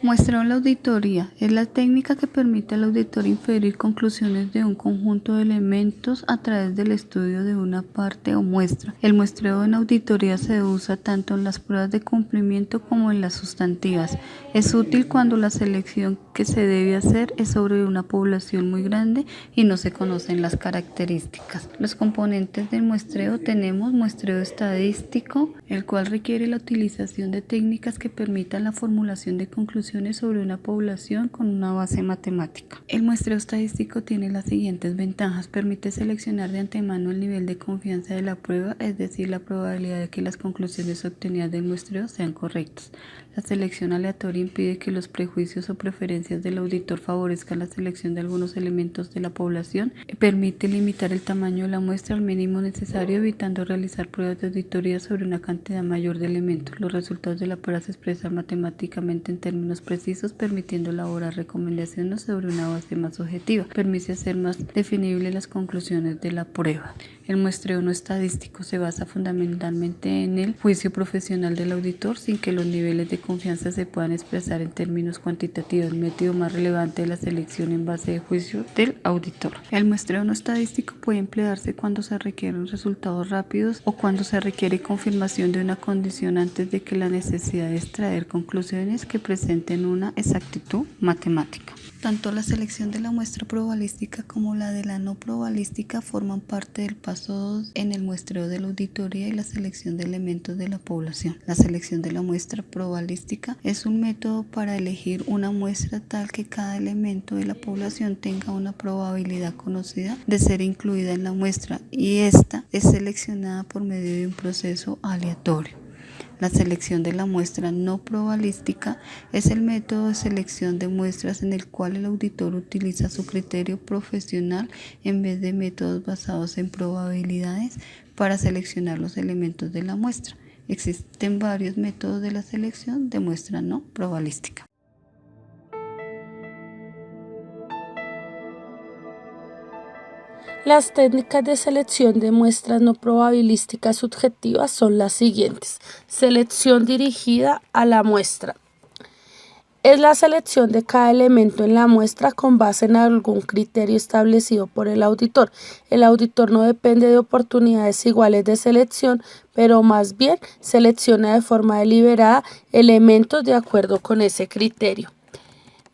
Muestreo en la auditoría es la técnica que permite al auditor inferir conclusiones de un conjunto de elementos a través del estudio de una parte o muestra. El muestreo en auditoría se usa tanto en las pruebas de cumplimiento como en las sustantivas. Es útil cuando la selección que se debe hacer es sobre una población muy grande y no se conocen las características. Los componentes del muestreo tenemos muestreo estadístico, el cual requiere la utilización de técnicas que permitan la formulación de conclusiones sobre una población con una base matemática. El muestreo estadístico tiene las siguientes ventajas: permite seleccionar de antemano el nivel de confianza de la prueba, es decir, la probabilidad de que las conclusiones obtenidas del muestreo sean correctas. La selección aleatoria impide que los prejuicios o preferencias del auditor favorezcan la selección de algunos elementos de la población. Permite limitar el tamaño de la muestra al mínimo necesario, evitando realizar pruebas de auditoría sobre una cantidad mayor de elementos. Los resultados de la prueba se expresan matemáticamente en términos precisos, permitiendo elaborar recomendaciones sobre una base más objetiva. Permite hacer más definibles las conclusiones de la prueba. El muestreo no estadístico se basa fundamentalmente en el juicio profesional del auditor, sin que los niveles de confianza se puedan expresar en términos cuantitativos. El método más relevante de la selección en base de juicio del auditor. El muestreo no estadístico puede emplearse cuando se requieren resultados rápidos o cuando se requiere confirmación de una condición antes de que la necesidad de extraer conclusiones que presenten una exactitud matemática. Tanto la selección de la muestra probabilística como la de la no probabilística forman parte del paso 2 en el muestreo de la auditoría y la selección de elementos de la población. La selección de la muestra probabilística es un método para elegir una muestra tal que cada elemento de la población tenga una probabilidad conocida de ser incluida en la muestra, y esta es seleccionada por medio de un proceso aleatorio. La selección de la muestra no probabilística es el método de selección de muestras en el cual el auditor utiliza su criterio profesional en vez de métodos basados en probabilidades para seleccionar los elementos de la muestra. Existen varios métodos de la selección de muestra no probabilística. Las técnicas de selección de muestras no probabilísticas subjetivas son las siguientes. Selección dirigida a la muestra. Es la selección de cada elemento en la muestra con base en algún criterio establecido por el auditor. El auditor no depende de oportunidades iguales de selección, pero más bien selecciona de forma deliberada elementos de acuerdo con ese criterio.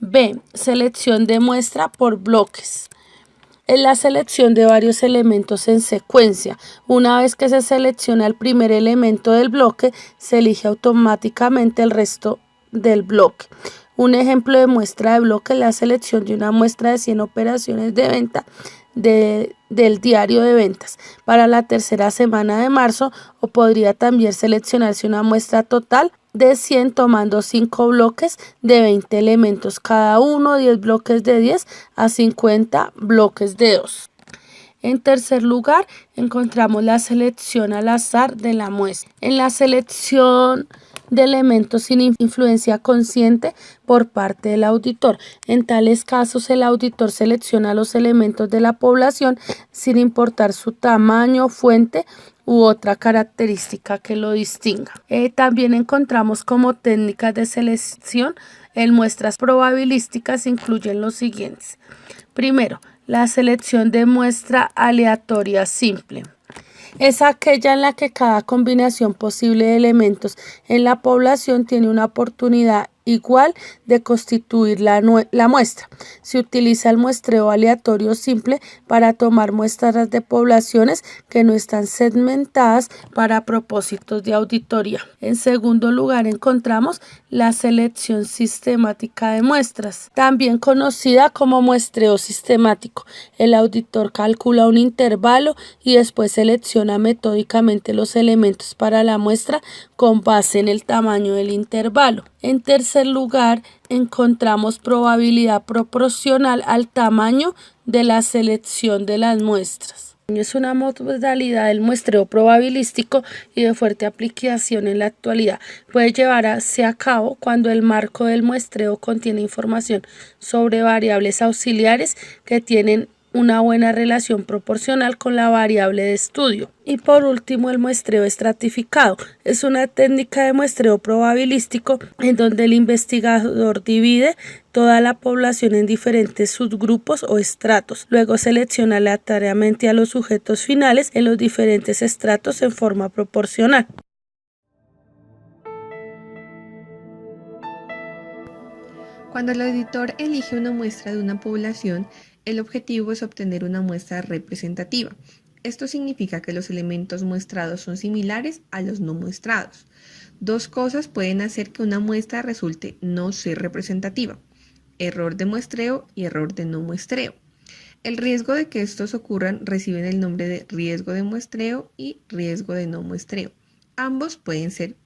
B. Selección de muestra por bloques. Es la selección de varios elementos en secuencia. Una vez que se selecciona el primer elemento del bloque, se elige automáticamente el resto del bloque. Un ejemplo de muestra de bloque es la selección de una muestra de 100 operaciones de venta del diario de ventas para la tercera semana de marzo, o podría también seleccionarse una muestra total de 100 tomando 5 bloques de 20 elementos cada uno, 10 bloques de 10 a 50 bloques de 2. En tercer lugar, encontramos la selección al azar de la muestra. En la selección de elementos sin influencia consciente por parte del auditor. En tales casos, el auditor selecciona los elementos de la población sin importar su tamaño, fuente u otra característica que lo distinga. También encontramos como técnicas de selección en muestras probabilísticas incluyen los siguientes. Primero, la selección de muestra aleatoria simple. Es aquella en la que cada combinación posible de elementos en la población tiene una oportunidad igual de constituir la muestra. Se utiliza el muestreo aleatorio simple para tomar muestras de poblaciones que no están segmentadas para propósitos de auditoría. En segundo lugar, encontramos la selección sistemática de muestras, también conocida como muestreo sistemático. El auditor calcula un intervalo y después selecciona metódicamente los elementos para la muestra con base en el tamaño del intervalo. En tercer lugar, encontramos probabilidad proporcional al tamaño de la selección de las muestras. Es una modalidad del muestreo probabilístico y de fuerte aplicación en la actualidad. Puede llevarse a cabo cuando el marco del muestreo contiene información sobre variables auxiliares que tienen una buena relación proporcional con la variable de estudio. Y por último, el muestreo estratificado. Es una técnica de muestreo probabilístico en donde el investigador divide toda la población en diferentes subgrupos o estratos. Luego selecciona aleatoriamente a los sujetos finales en los diferentes estratos en forma proporcional. Cuando el auditor elige una muestra de una población, el objetivo es obtener una muestra representativa. Esto significa que los elementos muestrados son similares a los no muestrados. Dos cosas pueden hacer que una muestra resulte no ser representativa: error de muestreo y error de no muestreo. El riesgo de que estos ocurran reciben el nombre de riesgo de muestreo y riesgo de no muestreo. Ambos pueden ser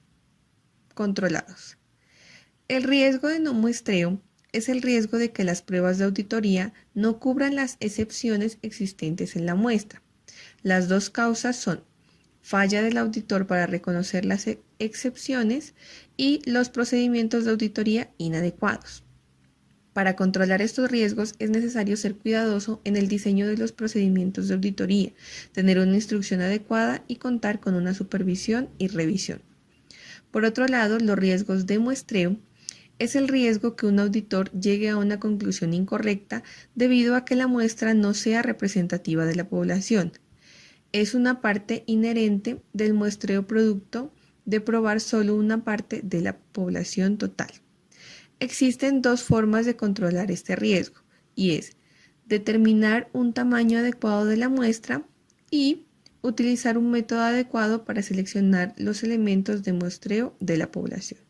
controlados. El riesgo de no muestreo es el riesgo de que las pruebas de auditoría no cubran las excepciones existentes en la muestra. Las dos causas son falla del auditor para reconocer las excepciones y los procedimientos de auditoría inadecuados. Para controlar estos riesgos es necesario ser cuidadoso en el diseño de los procedimientos de auditoría, tener una instrucción adecuada y contar con una supervisión y revisión. Por otro lado, los riesgos de muestreo es el riesgo que un auditor llegue a una conclusión incorrecta debido a que la muestra no sea representativa de la población. Es una parte inherente del muestreo producto de probar solo una parte de la población total. Existen dos formas de controlar este riesgo, y es determinar un tamaño adecuado de la muestra y utilizar un método adecuado para seleccionar los elementos de muestreo de la población.